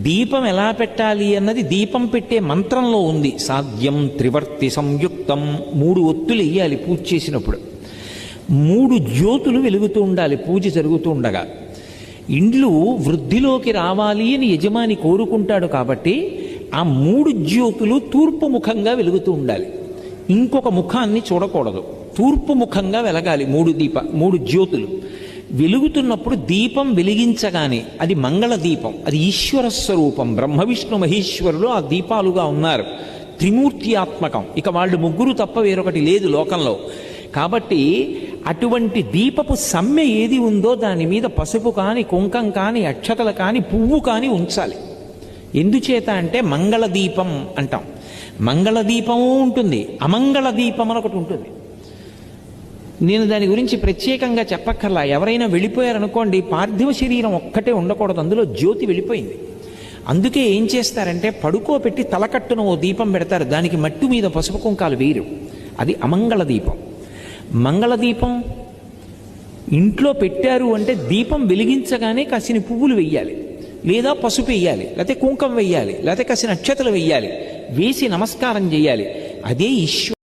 దీపం ఎలా పెట్టాలి అన్నది దీపం పెట్టే మంత్రంలో ఉంది. సాధ్యం త్రివర్తి సంయుక్తం, 3 ఒత్తులు వేయాలి పూజ చేసినప్పుడు. 3 జ్యోతులు వెలుగుతూ ఉండాలి పూజ జరుగుతూ ఉండగా. ఇండ్లు వృద్ధిలోకి రావాలి అని యజమాని కోరుకుంటాడు కాబట్టి ఆ 3 జ్యోతులు తూర్పు ముఖంగా వెలుగుతూ ఉండాలి. ఇంకొక ముఖాన్ని చూడకూడదు, తూర్పు ముఖంగా వెలగాలి. 3 జ్యోతులు వెలుగుతున్నప్పుడు దీపం వెలిగించగానే అది మంగళ దీపం, అది ఈశ్వర స్వరూపం. బ్రహ్మ విష్ణు మహేశ్వరులు ఆ దీపాలుగా ఉన్నారు, త్రిమూర్తి ఆత్మకం. ఇక వాళ్ళు ముగ్గురు తప్ప వేరొకటి లేదు లోకంలో. కాబట్టి అటువంటి దీపపు సమ్మె ఏది ఉందో దాని మీద పసుపు కానీ, కుంకం కానీ, అక్షతలు కానీ, పువ్వు కానీ ఉంచాలి. ఎందుచేత అంటే మంగళ దీపం అంటాం. మంగళ దీపము ఉంటుంది, అమంగళ దీపం అని ఒకటి ఉంటుంది. నేను దాని గురించి ప్రత్యేకంగా చెప్పక్కర్లా. ఎవరైనా వెళ్ళిపోయారనుకోండి, పార్థివ శరీరం ఒక్కటే ఉండకూడదు, అందులో జ్యోతి వెళ్ళిపోయింది. అందుకే ఏం చేస్తారంటే పడుకోబెట్టి తలకట్టున ఓ దీపం పెడతారు, దానికి మట్టు మీద పసుపు కుంకాలు వేయరు. అది అమంగళ దీపం. మంగళ దీపం ఇంట్లో పెట్టారు అంటే దీపం వెలిగించగానే కాసిన పువ్వులు వెయ్యాలి, లేదా పసుపు వెయ్యాలి, లేకపోతే కుంకం వెయ్యాలి, లేకపోతే కాసిన అక్షతలు వెయ్యాలి, వేసి నమస్కారం చేయాలి. అదే ఈశ్వరు.